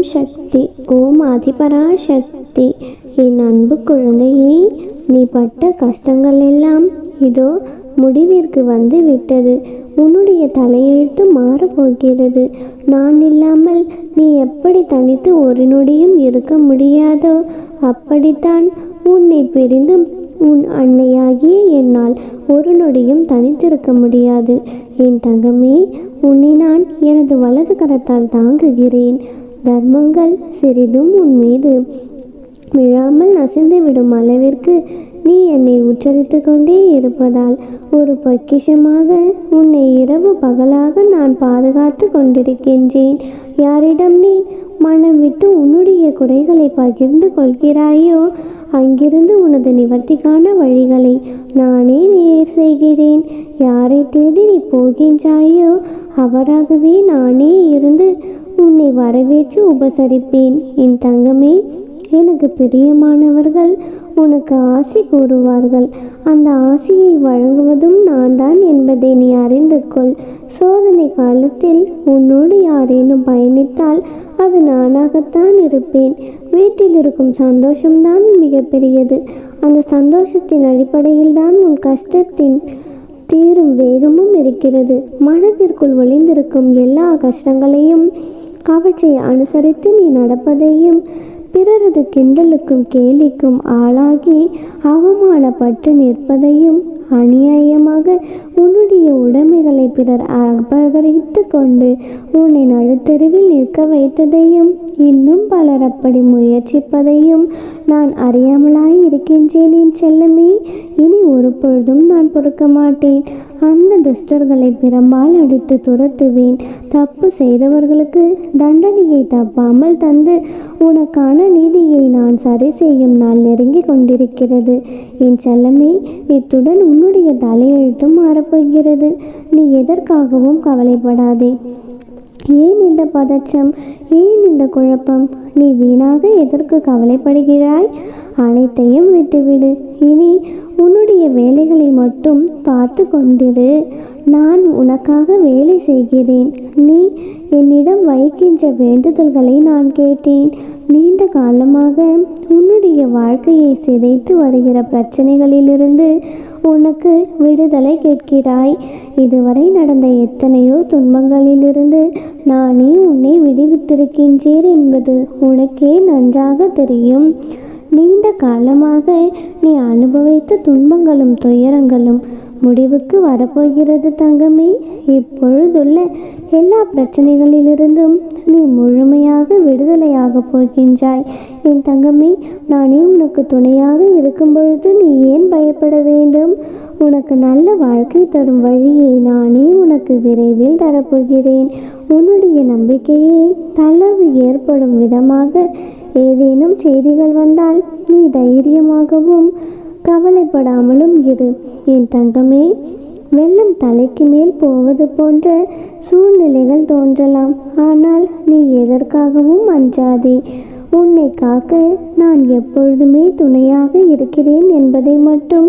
சக்தி, ஓம் ஆதிபராசக்தி. என் அன்பு குழந்தையே, நீ பட்ட கஷ்டங்கள் எல்லாம் இதோ முடிவிற்கு வந்து விட்டது. உன்னுடைய தலையெழுத்து மாறப்போகிறது. நான் இல்லாமல் நீ எப்படி தனித்து ஒரு நொடியும் இருக்க முடியாதோ அப்படித்தான் உன்னை பிரிந்து உன் அன்னையாகிய என்னால் ஒரு நொடியும் தனித்திருக்க முடியாது. என் தங்கமே, உன்னை நான் எனது வலது கரத்தால் தாங்குகிறேன். தர்மங்கள் சிறிதும் உன் மீது விழாமல் அசைந்துவிடும் அளவிற்கு நீ என்னை உச்சரித்து கொண்டே இருப்பதால் ஒரு பொக்கிஷமாக உன்னை இரவு பகலாக நான் பாதுகாத்து கொண்டிருக்கின்றேன். யாரிடம் நீ மனம் விட்டு உன்னுடைய குறைகளை பகிர்ந்து கொள்கிறாயோ அங்கிருந்து உனது நிவர்த்திக்கான வழிகளை நானே நேர் செய்கிறேன். யாரை தேடி நீ போகின்றாயோ அவராகவே நானே இருந்து உன்னை வரவேற்று உபசரிப்பேன். என் தங்கமே, எனக்கு பிரியமானவர்கள் உனக்கு ஆசி கூறுவார்கள். அந்த ஆசியை வழங்குவதும் நான் தான் என்பதை நீ அறிந்து கொள். சோதனை காலத்தில் உன்னோடு யாரேனும் பயணித்தால் அது நானாகத்தான் இருப்பேன். வீட்டில் இருக்கும் சந்தோஷம்தான் மிகப்பெரியது. அந்த சந்தோஷத்தின் அடிப்படையில் தான் உன் கஷ்டத்தின் தீரும் வேகமும் இருக்கிறது. மனதிற்குள் ஒளிந்திருக்கும் எல்லா கஷ்டங்களையும் அவற்றை அனுசரித்து நீ நடப்பதையும் பிறரது கிண்டலுக்கும் கேலிக்கும் ஆளாகி அவமானப்பட்டு நிற்பதையும் அநியாயமாக உன்னுடைய உடைமைகளை பிறர் அபகரித்து கொண்டு உன்னை நடுத்தெருவில் நிற்க வைத்ததையும் இன்னும் பலர் அப்படி முயற்சிப்பதையும் நான் அறியாமலாய் இருக்கின்றேன். என் செல்லமே, இனி ஒரு பொழுதும் நான் பொறுக்க மாட்டேன். அந்த துஷ்டர்களை பிரம்பால் அடித்து துரத்துவேன். தப்பு செய்தவர்களுக்கு தண்டனையை தப்பாமல் தந்து உனக்கான நீதியை நான் சரி செய்யும் நாள் நெருங்கி கொண்டிருக்கிறது. என் செல்லமே, இத்துடன் உன்னுடைய தலையெழுத்தும் மாறப்போகிறது. நீ எதற்காகவும் கவலைப்படாதே. ஏன் இந்த பதற்றம், ஏன் இந்த குழப்பம்? நீ வீணாக எதற்கு கவலைப்படுகிறாய்? அனைத்தையும் விட்டுவிடு. இனி உன்னுடைய வேலைகளை மட்டும் பார்த்து கொண்டிரு. நான் உனக்காக வேலை செய்கிறேன். நீ என்னிடம் வைக்கின்ற வேண்டுதல்களை நான் கேட்டேன். நீண்ட காலமாக உன்னுடைய வாழ்க்கையை சிதைத்து வருகிற பிரச்சனைகளிலிருந்து உனக்கு விடுதலை கேட்கிறாய். இதுவரை நடந்த எத்தனையோ துன்பங்களிலிருந்து நானே உன்னை விடுவித்திருக்கின்றேன் என்பது உனக்கே நன்றாக தெரியும். நீண்ட காலமாக நீ அனுபவித்த துன்பங்களும் துயரங்களும் முடிவுக்கு வரப்போகிறது தங்கமே. இப்பொழுதுள்ள எல்லா பிரச்சனைகளிலிருந்தும் நீ முழுமையாக விடுதலையாக போகின்றாய். என் தங்கமே, நானே உனக்கு துணையாக இருக்கும் பொழுது நீ ஏன் பயப்பட வேண்டும்? உனக்கு நல்ல வாழ்க்கை தரும் வழியை நானே உனக்கு விரைவில் தரப்போகிறேன். உன்னுடைய நம்பிக்கையை தளர்வு ஏற்படும் விதமாக ஏதேனும் செய்திகள் வந்தால் நீ தைரியமாகவும் கவலைப்படாமலும் இரு. என் தங்கமே, வெள்ளம் தலைக்கு மேல் போவது போன்ற சூழ்நிலைகள் தோன்றலாம். ஆனால் நீ எதற்காகவும் அஞ்சாதே. உன்னை காக்க நான் எப்பொழுதுமே துணையாக இருக்கிறேன் என்பதை மட்டும்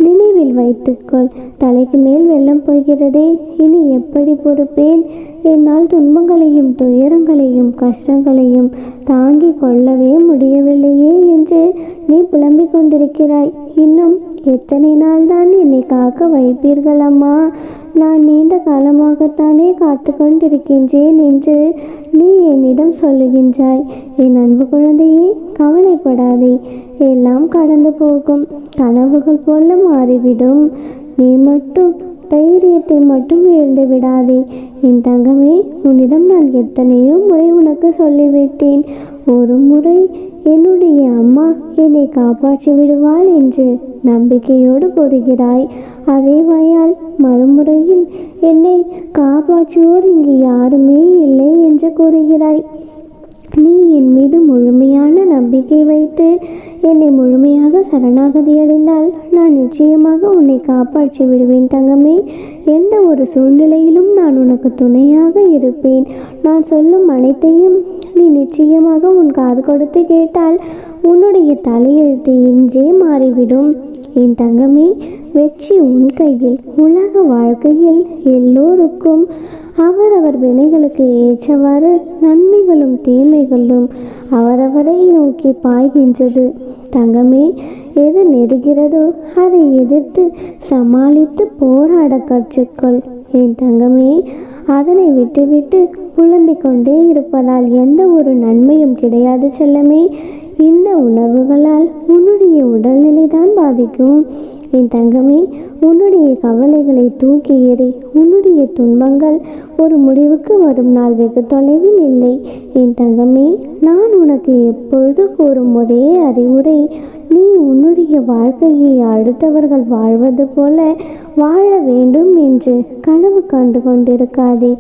நினைவில் வைத்துக்கொள். தலைக்கு மேல் வெள்ளம் போகிறதே, இனி எப்படி பொறுப்பேன்? என்னால் துன்பங்களையும் துயரங்களையும் கஷ்டங்களையும் தாங்கிக் கொள்ளவே முடியவில்லையே என்று நீ புலம்பிக் கொண்டிருக்கிறாய். இன்னும் எத்தனை நாள் தான் என்னை காக்க வைப்பீர்கள் அம்மா? நான் நீண்ட காலமாகத்தானே காத்து கொண்டிருக்கின்றேன் என்று நீ என்னிடம் சொல்லுகின்றாய். என் அன்பு குழந்தையே, கவலைப்படாதே. எல்லாம் கடந்து போகும். கனவுகள் போல மாறிவிடும். நீ மட்டும் தைரியத்தை மட்டும் இழந்து விடாதே. என் தங்கமே, உன்னிடம் நான் எத்தனையோ முறை உனக்கு சொல்லிவிட்டேன். ஒரு முறை என்னுடைய அம்மா என்னை காப்பாற்றி விடுவாள் என்று நம்பிக்கையோடு கூறுகிறாய். அதே வாயால் மறுமுறையில் என்னை காப்பாற்றுவோர் இங்கு யாருமே இல்லை என்று கூறுகிறாய். நீ என் மீது முழுமையான நம்பிக்கை வைத்து என்னை முழுமையாக சரணாகதி அடைந்தால் நான் நிச்சயமாக உன்னை காப்பாற்றி விடுவேன் தங்கமே. எந்த ஒரு சூழ்நிலையிலும் நான் உனக்கு துணையாக இருப்பேன். நான் சொல்லும் அனைத்தையும் நீ நிச்சயமாக உன் காது கொடுத்து கேட்டால் உன்னுடைய தலையெழுத்து இன்றே மாறிவிடும். என் தங்கமே, வெற்றி உன் கையில். உலக வாழ்க்கையில் எல்லோருக்கும் அவரவர் வினைகளுக்கு ஏற்றவாறு நன்மைகளும் தீமைகளும் அவரவரை நோக்கி பாய்கின்றது. தங்கமே, எது நெருகிறதோ அதை எதிர்த்து சமாளித்து போராட கற்றுக்கொள். என் தங்கமே, அதனை விட்டுவிட்டு புலம்பிக் கொண்டே இருப்பதால் எந்த ஒரு நன்மையும் கிடையாது செல்லமே. இந்த உணர்வுகளால் உன்னுடைய உடல்நிலை தான் பாதிக்கும். என் தங்கமே, உன்னுடைய கவலைகளை தூக்கி எறி. உன்னுடைய துன்பங்கள் ஒரு முடிவுக்கு வரும் நாள் வெகு தொலைவில் இல்லை. என் தங்கமே, நான் உனக்கு எப்பொழுது கூறும் ஒரே அறிவுரை, நீ உன்னுடைய வாழ்க்கையை அடுத்தவர்கள் வாழ்வது போல வாழ வேண்டும் என்று கனவு கண்டு கொண்டிருக்காதே.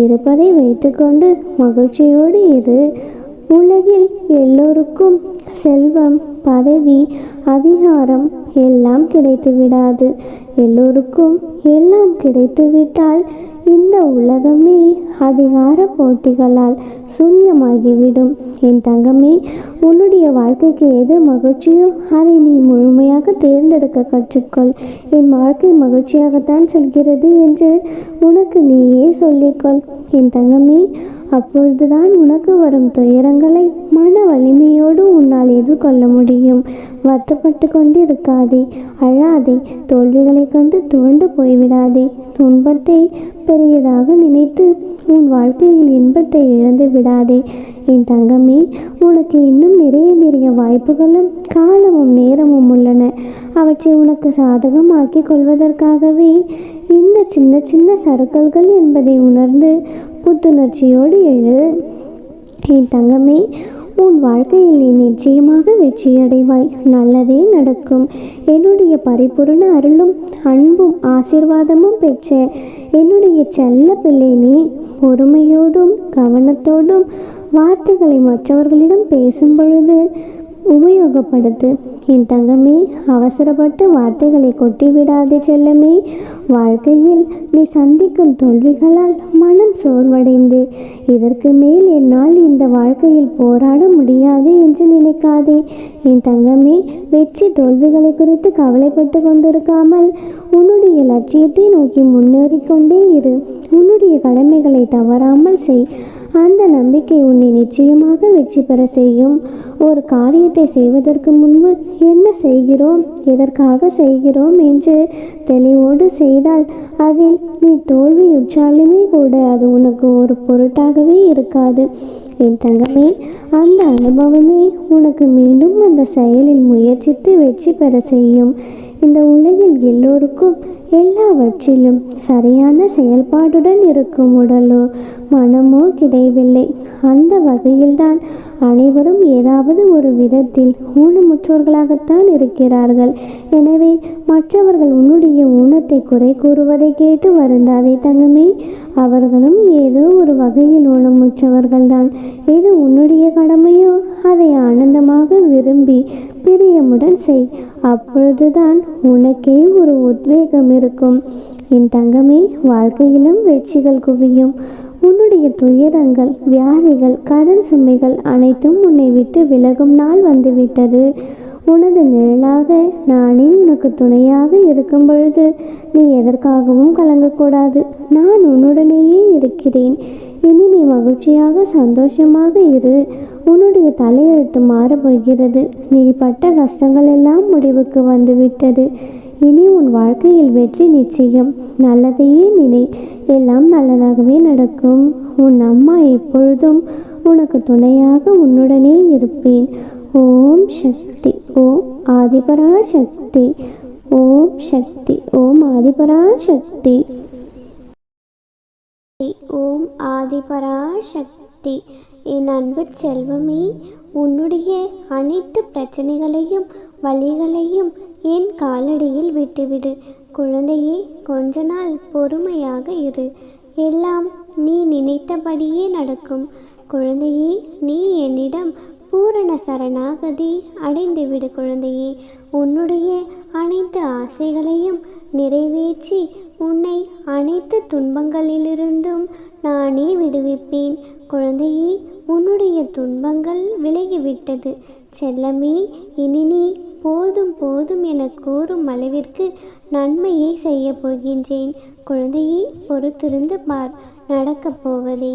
இருப்பதை வைத்துக்கொண்டு மகிழ்ச்சியோடு இரு. உலகில் எல்லோருக்கும் செல்வம், பதவி, அதிகாரம் எல்லாம் கிடைத்து விடாது. எல்லோருக்கும் எல்லாம் கிடைத்துவிட்டால் இந்த உலகமே அதிகார போட்டிகளால் சூன்யமாகிவிடும். என் தங்கமே, உன்னுடைய வாழ்க்கைக்கு எது மகிழ்ச்சியோ அதை நீ முழுமையாக தேர்ந்தெடுக்க கற்றுக்கொள். என் வாழ்க்கை மகிழ்ச்சியாகத்தான் செல்கிறது என்று உனக்கு நீயே சொல்லிக்கொள். என் தங்கமே, அப்பொழுதுதான் உனக்கு வரும் துயரங்களை மன வலிமையோடு உன்னால் எதிர்கொள்ள முடியும். வருத்தப்பட்டு கொண்டிருக்காதே, அழாதே, தோல்விகளை கண்டு துவண்டு போய்விடாதே. துன்பத்தை பெரியதாக நினைத்து உன் வாழ்க்கையில் இன்பத்தை இழந்து விடாதே. என் தங்கமே, உனக்கு இன்னும் நிறைய வாய்ப்புகளும் காலமும் நேரமும் உள்ளன. அவற்றை உனக்கு சாதகமாக்கி கொள்வதற்காகவே இந்த சின்ன சின்ன சறுக்கல்கள் என்பதை உணர்ந்து புத்துணர்ச்சியோடு எழு. என் தங்கமே, உன் வாழ்க்கையில் நீ நிச்சயமாக வெற்றியடைவாய். நல்லதே நடக்கும். என்னுடைய பரிபூர்ண அருளும் அன்பும் ஆசீர்வாதமும் பெற்ற என்னுடைய செல்ல பிள்ளை நீ. பொறுமையோடும் கவனத்தோடும் வார்த்தைகளை மற்றவர்களிடம் பேசும் பொழுது உபயோகப்படுத்து. என் தங்கமே, அவசரப்பட்டு வார்த்தைகளை கொட்டிவிடாதே செல்லமே. வாழ்க்கையில் நீ சந்திக்கும் தோல்விகளால் மனம் சோர்வடைந்து இதற்கு மேல் என்னால் இந்த வாழ்க்கையில் போராட முடியாது என்று நினைக்காதே. என் தங்கமே, வெற்றி தோல்விகளை குறித்து கவலைப்பட்டு கொண்டிருக்காமல் உன்னுடைய லட்சியத்தை நோக்கி முன்னேறிக்கொண்டே இரு. உன்னுடைய கடமைகளை தவறாமல் செய். அந்த நம்பிக்கை உன்னை நிச்சயமாக வெற்றி பெற செய்யும். ஒரு காரியத்தை செய்வதற்கு முன்பு என்ன செய்கிறோம், எதற்காக செய்கிறோம் என்று தெளிவோடு செய்தால் அதில் நீ தோல்வியுற்றாலுமே கூட அது உனக்கு ஒரு பொருட்டாகவே இருக்காது. என் தங்கமே, அந்த அனுபவமே உனக்கு மீண்டும் அந்த செயலில் முயற்சித்து வெற்றி பெற செய்யும். இந்த உலகில் எல்லோருக்கும் எல்லாவற்றிலும் சரியான செயல்பாடுடன் இருக்கும் உடலோ மனமோ கிடையவில்லை. அந்த வகையில்தான் அனைவரும் ஏதாவது ஒரு விதத்தில் ஊனமுற்றோர்களாகத்தான் இருக்கிறார்கள். எனவே மற்றவர்கள் உன்னுடைய ஊனத்தை குறை கூறுவதை கேட்டு வருந்தாதே தங்கமே. அவர்களும் ஏதோ ஒரு வகையில் ஊனமுற்றவர்கள்தான். எது உன்னுடைய கடமையோ அதை ஆனந்தமாக விரும்பி பிரியமுடன் செய். அப்பொழுதுதான் உனக்கே ஒரு உத்வேகம் இருக்கும். என் தங்கமே, வாழ்க்கையிலும் வெற்றிகள் குவியும். உன்னுடைய துயரங்கள், வியாதிகள், கடன் சுமைகள் அனைத்தும் உன்னை விட்டு விலகும் நாள் வந்துவிட்டது. உனது நிழலாக நானே உனக்கு துணையாக இருக்கும் பொழுது நீ எதற்காகவும் கலங்கக்கூடாது. நான் உன்னுடனேயே இருக்கிறேன். இனி நீ மகிழ்ச்சியாக சந்தோஷமாக இரு. உன்னுடைய தலையெழுத்து மாறப்போகிறது. நீ பட்ட கஷ்டங்கள் எல்லாம் முடிவுக்கு வந்துவிட்டது. இனி உன் வாழ்க்கையில் வெற்றி நிச்சயம். நல்லதையே நினை, எல்லாம் நல்லதாகவே நடக்கும். உன் அம்மா எப்பொழுதும் உனக்கு துணையாக உன்னுடனே இருப்பேன். ஓம் சக்தி. ஓம் ஆதிபராசக்தி. ஓம் சக்தி. ஓம் ஆதிபராசக்தி. ஓம் ஆதிபராசக்தி. என் அன்பு செல்வமே, உன்னுடைய அனைத்து பிரச்சனைகளையும் வழிகளையும் என் காலடியில் விட்டுவிடு. குழந்தையே, கொஞ்ச நாள் பொறுமையாக இரு. எல்லாம் நீ நினைத்தபடியே நடக்கும். குழந்தையே, நீ என்னிடம் பூரண சரணாகதி அடைந்துவிடு. குழந்தையே, உன்னுடைய அனைத்து ஆசைகளையும் நிறைவேற்றி உன்னை அனைத்து துன்பங்களிலிருந்தும் நானே விடுவிப்பேன். குழந்தையே, உன்னுடைய துன்பங்கள் விலகிவிட்டது. செல்லமே, இனி நீ போதும் போதும் என கூறும் அளவிற்கு நன்மையை செய்ய போகின்றேன். குழந்தையே, பொறுத்திருந்து பார், நடக்கப் போவதே.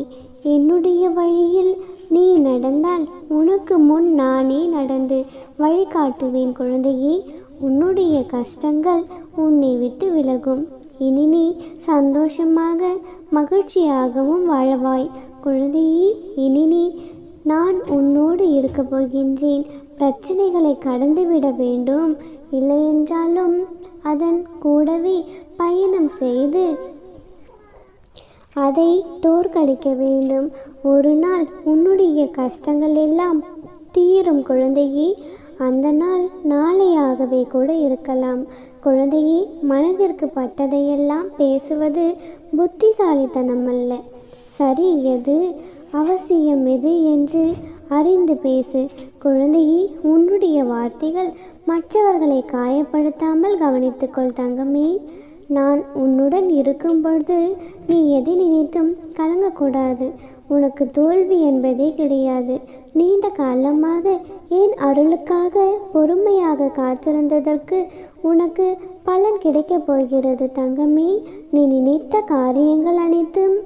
என்னுடைய வழியில் நீ நடந்தால் உனக்கு முன் நானே நடந்து வழிகாட்டுவேன். குழந்தையே, உன்னுடைய கஷ்டங்கள் உன்னை விட்டு விலகும். இனி நீ சந்தோஷமாக மகிழ்ச்சியாகவும் வாழவாய். குழந்தையே, இனி நீ நான் உன்னோடு இருக்க போகின்றேன். பிரச்சனைகளை கடந்துவிட வேண்டும், இல்லையென்றாலும் அதன் கூடவே பயணம் செய்து அதை தோற்கடிக்க வேண்டும். ஒரு நாள் உன்னுடைய கஷ்டங்கள் எல்லாம் தீரும். குழந்தையே, அந்த நாள் நாளையாகவே கூட இருக்கலாம். குழந்தையே, மனதிற்கு பட்டதையெல்லாம் பேசுவது புத்திசாலித்தனம் அல்ல. சரி எது, அவசியம் எது என்று அறிந்து பேசு. குழந்தையே, உன்னுடைய வார்த்தைகள் மற்றவர்களை காயப்படுத்தாமல் கவனித்துக்கொள். தங்கமே, நான் உன்னுடன் இருக்கும் பொழுது நீ எதை நினைத்தும் கலங்கக்கூடாது. உனக்கு தோல்வி என்பதே கிடையாது. நீண்ட காலமாக என் அருளுக்காக பொறுமையாக காத்திருந்ததற்கு உனக்கு பலன் கிடைக்கப் போகிறது. தங்கமே, நீ நினைத்த காரியங்கள் அனைத்தும்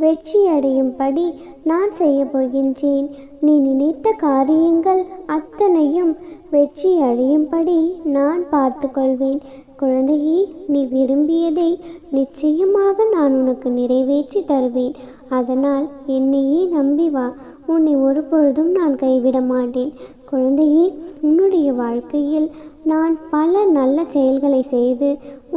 வெற்றி அடையும்படி நான் செய்ய போகின்றேன். நீ நினைத்த காரியங்கள் அத்தனையும் வெற்றி அடையும்படி நான் பார்த்து கொள்வேன். குழந்தையே, நீ விரும்பியதை நிச்சயமாக நான் உனக்கு நிறைவேற்றி தருவேன். அதனால் என்னையே நம்பி வா. உன்னை ஒருபொழுதும் நான் கைவிட மாட்டேன். குழந்தையே, உன்னுடைய வாழ்க்கையில் நான் பல நல்ல செயல்களை செய்து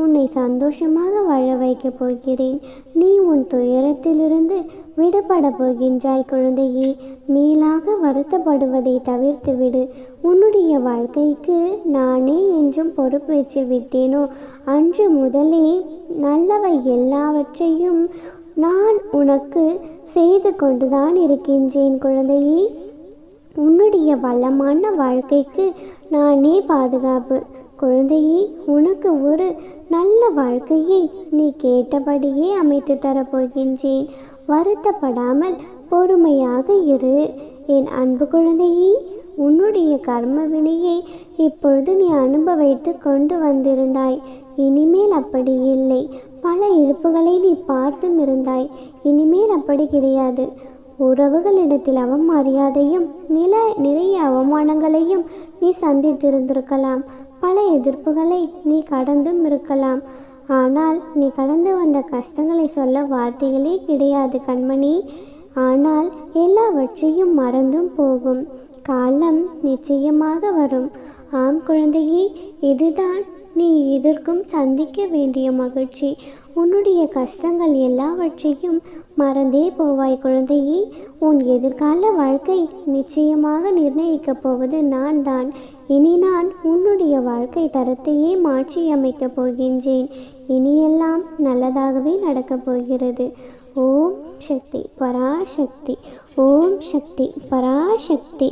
உன்னை சந்தோஷமாக வாழ வைக்கப் போகிறேன். நீ உன் துயரத்திலிருந்து விடுபட போகின்றாய். குழந்தையே, மேலாக வருத்தப்படுவதை தவிர்த்துவிடு. உன்னுடைய வாழ்க்கைக்கு நானே என்றும் பொறுப்பேற்று விட்டேனோ அன்று முதலே நல்லவை எல்லாவற்றையும் நான் உனக்கு செய்து கொண்டுதான் இருக்கின்றேன். குழந்தையே, உன்னுடைய வளமான வாழ்க்கைக்கு நானே பாதுகாப்பு. குழந்தையே, உனக்கு ஒரு நல்ல வாழ்க்கையை நீ கேட்டபடியே அமைத்து தரப்போகின்றேன். வருத்தப்படாமல் பொறுமையாக இரு. என் அன்பு குழந்தையே, உன்னுடைய கர்ம வினையை இப்பொழுது நீ அனுபவித்து கொண்டு வந்திருந்தாய். இனிமேல் அப்படி இல்லை. பல இழப்புகளை நீ பார்த்தும் இருந்தாய். இனிமேல் அப்படி கிடையாது. உறவுகளிடத்தில் அவமரியாதையும் நிறைய அவமானங்களையும் நீ சந்தித்திருந்திருக்கலாம். பல எதிர்ப்புகளை நீ கடந்தும் இருக்கலாம். ஆனால் நீ கடந்து வந்த கஷ்டங்களை சொல்ல வார்த்தைகளே கிடையாது கண்மணி. ஆனால் எல்லாவற்றையும் மறந்தும் போகும் காலம் நிச்சயமாக வரும். ஆம் குழந்தையே, இதுதான் நீ எதற்கும் சந்திக்க வேண்டிய மகிழ்ச்சி. உன்னுடைய கஷ்டங்கள் எல்லாவற்றையும் மறந்தே போவாய். குழந்தையே, உன் எதிர்கால வாழ்க்கை நிச்சயமாக நிர்ணயிக்கப் போவது நான் தான். இனி நான் உன்னுடைய வாழ்க்கை தரத்தையே மாற்றி அமைக்கப் போகின்றேன். இனியெல்லாம் நல்லதாகவே நடக்கப் போகிறது. ஓம் சக்தி பராசக்தி. ஓம் சக்தி பராசக்தி.